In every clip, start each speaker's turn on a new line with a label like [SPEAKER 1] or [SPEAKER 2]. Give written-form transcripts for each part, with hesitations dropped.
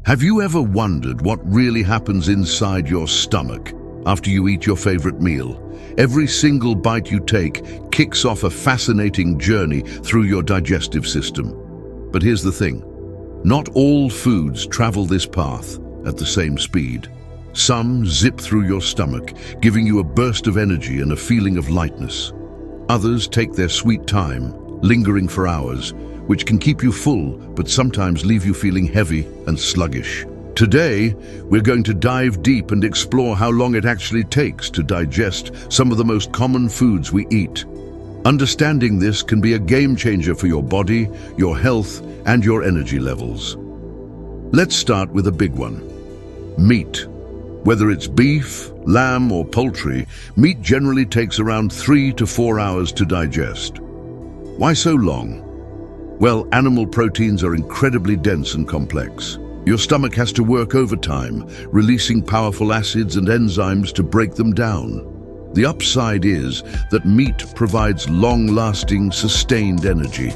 [SPEAKER 1] Have you ever wondered what really happens inside your stomach after you eat your favorite meal? Every single bite you take kicks off a fascinating journey through your digestive system. But here's the thing, not all foods travel this path at the same speed. Some zip through your stomach, giving you a burst of energy and a feeling of lightness. Others take their sweet time, lingering for hours, which can keep you full, but sometimes leave you feeling heavy and sluggish. Today, we're going to dive deep and explore how long it actually takes to digest some of the most common foods we eat. Understanding this can be a game changer for your body, your health, and your energy levels. Let's start with a big one. Meat. Whether it's beef, lamb, or poultry, meat generally takes around 3 to 4 hours to digest. Why so long? Well, animal proteins are incredibly dense and complex. Your stomach has to work overtime, releasing powerful acids and enzymes to break them down. The upside is that meat provides long-lasting, sustained energy.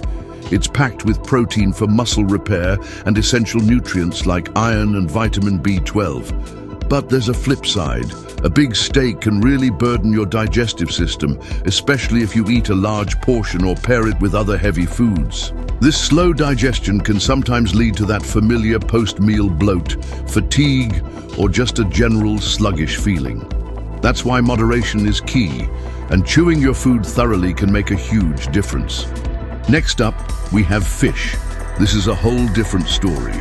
[SPEAKER 1] It's packed with protein for muscle repair and essential nutrients like iron and vitamin B12. But there's a flip side. A big steak can really burden your digestive system, especially if you eat a large portion or pair it with other heavy foods. This slow digestion can sometimes lead to that familiar post-meal bloat, fatigue, or just a general sluggish feeling. That's why moderation is key, and chewing your food thoroughly can make a huge difference. Next up, we have fish. This is a whole different story.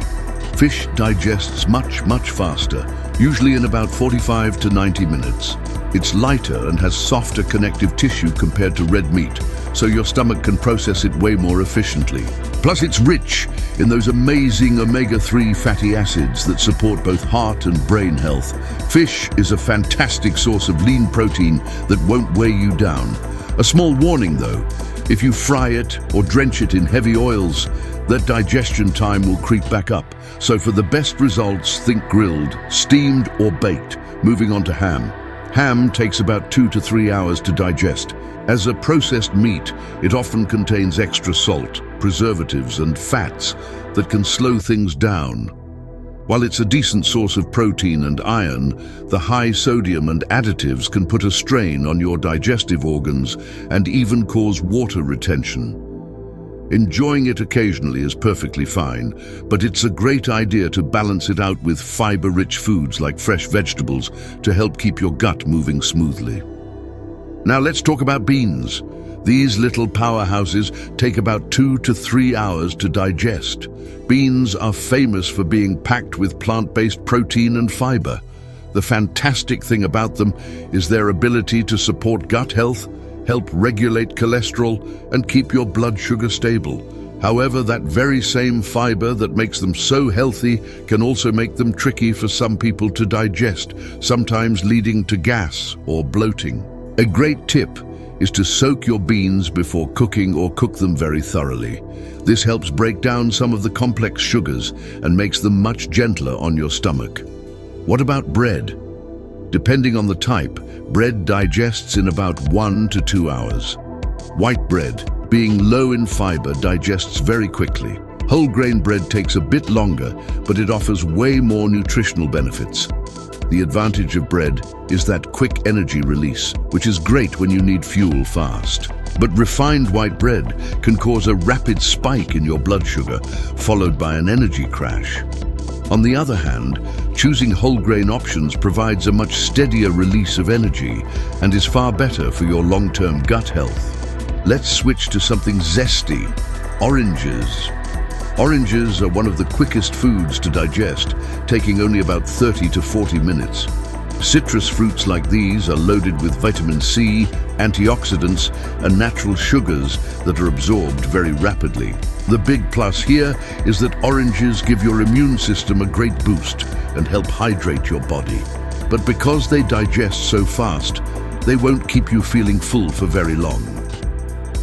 [SPEAKER 1] Fish digests much faster, usually in about 45 to 90 minutes. It's lighter and has softer connective tissue compared to red meat, so your stomach can process it way more efficiently. Plus, it's rich in those amazing omega-3 fatty acids that support both heart and brain health. Fish is a fantastic source of lean protein that won't weigh you down. A small warning though, if you fry it or drench it in heavy oils, that digestion time will creep back up. So for the best results, think grilled, steamed, or baked. Moving on to ham. Ham takes about 2 to 3 hours to digest. As a processed meat, it often contains extra salt, preservatives, and fats that can slow things down. While it's a decent source of protein and iron, the high sodium and additives can put a strain on your digestive organs and even cause water retention. Enjoying it occasionally is perfectly fine, but it's a great idea to balance it out with fiber-rich foods like fresh vegetables to help keep your gut moving smoothly. Now let's talk about beans. These little powerhouses take about 2 to 3 hours to digest. Beans are famous for being packed with plant-based protein and fiber. The fantastic thing about them is their ability to support gut health, help regulate cholesterol, and keep your blood sugar stable. However, that very same fiber that makes them so healthy can also make them tricky for some people to digest, sometimes leading to gas or bloating. A great tip is to soak your beans before cooking or cook them very thoroughly. This helps break down some of the complex sugars and makes them much gentler on your stomach. What about bread? Depending on the type, bread digests in about 1 to 2 hours. White bread, being low in fiber, digests very quickly. Whole grain bread takes a bit longer, but it offers way more nutritional benefits. The advantage of bread is that quick energy release, which is great when you need fuel fast. But refined white bread can cause a rapid spike in your blood sugar, followed by an energy crash. On the other hand, choosing whole grain options provides a much steadier release of energy and is far better for your long-term gut health. Let's switch to something zesty: oranges. Oranges are one of the quickest foods to digest, taking only about 30 to 40 minutes. Citrus fruits like these are loaded with vitamin C, antioxidants, and natural sugars that are absorbed very rapidly. The big plus here is that oranges give your immune system a great boost and help hydrate your body. But because they digest so fast, they won't keep you feeling full for very long.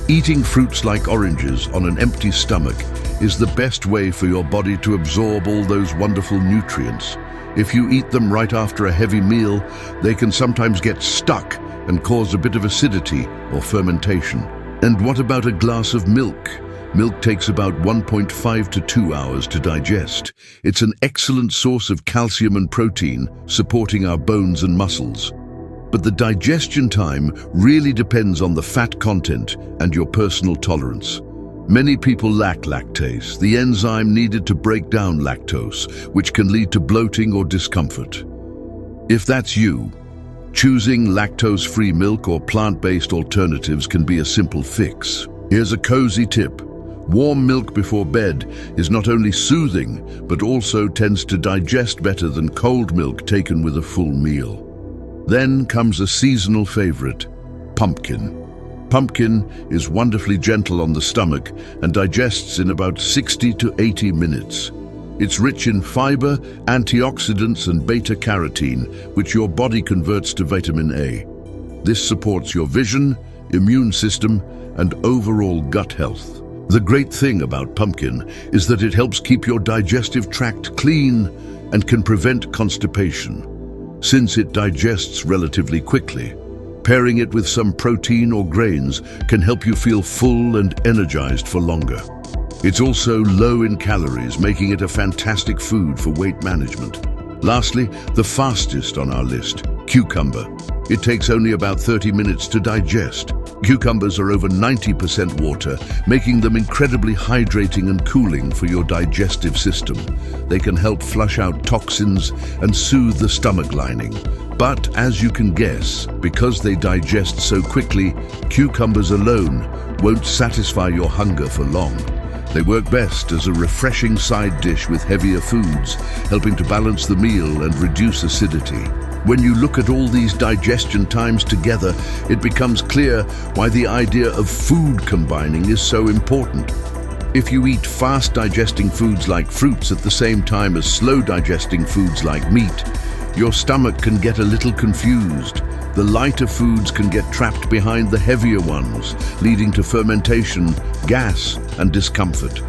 [SPEAKER 1] Eating fruits like oranges on an empty stomach is the best way for your body to absorb all those wonderful nutrients. If you eat them right after a heavy meal, they can sometimes get stuck and cause a bit of acidity or fermentation. And what about a glass of milk? Milk takes about 1.5 to 2 hours to digest. It's an excellent source of calcium and protein, supporting our bones and muscles. But the digestion time really depends on the fat content and your personal tolerance. Many people lack lactase, the enzyme needed to break down lactose, which can lead to bloating or discomfort. If that's you, choosing lactose-free milk or plant-based alternatives can be a simple fix. Here's a cozy tip. Warm milk before bed is not only soothing, but also tends to digest better than cold milk taken with a full meal. Then comes a seasonal favorite, pumpkin. Pumpkin is wonderfully gentle on the stomach and digests in about 60 to 80 minutes. It's rich in fiber, antioxidants and beta-carotene, which your body converts to vitamin A. This supports your vision, immune system, and overall gut health. The great thing about pumpkin is that it helps keep your digestive tract clean and can prevent constipation. Since it digests relatively quickly, pairing it with some protein or grains can help you feel full and energized for longer. It's also low in calories, making it a fantastic food for weight management. Lastly, the fastest on our list, cucumber. It takes only about 30 minutes to digest. Cucumbers are over 90% water, making them incredibly hydrating and cooling for your digestive system. They can help flush out toxins and soothe the stomach lining. But as you can guess, because they digest so quickly, cucumbers alone won't satisfy your hunger for long. They work best as a refreshing side dish with heavier foods, helping to balance the meal and reduce acidity. When you look at all these digestion times together, it becomes clear why the idea of food combining is so important. If you eat fast-digesting foods like fruits at the same time as slow-digesting foods like meat, your stomach can get a little confused. The lighter foods can get trapped behind the heavier ones, leading to fermentation, gas, and discomfort.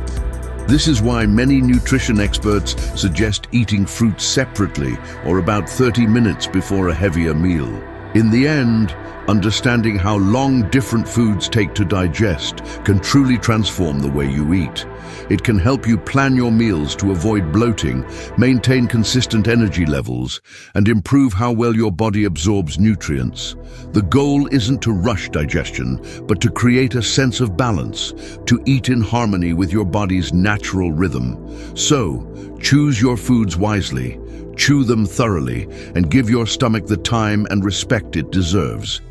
[SPEAKER 1] This is why many nutrition experts suggest eating fruits separately or about 30 minutes before a heavier meal. In the end, understanding how long different foods take to digest can truly transform the way you eat. It can help you plan your meals to avoid bloating, maintain consistent energy levels, and improve how well your body absorbs nutrients. The goal isn't to rush digestion, but to create a sense of balance, to eat in harmony with your body's natural rhythm. So, choose your foods wisely, chew them thoroughly, and give your stomach the time and respect it deserves.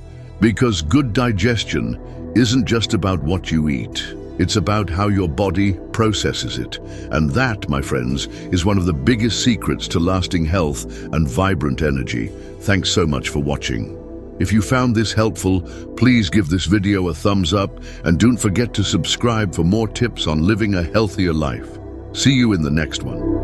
[SPEAKER 1] Because good digestion isn't just about what you eat. It's about how your body processes it. And that, my friends, is one of the biggest secrets to lasting health and vibrant energy. Thanks so much for watching. If you found this helpful, please give this video a thumbs up and don't forget to subscribe for more tips on living a healthier life. See you in the next one.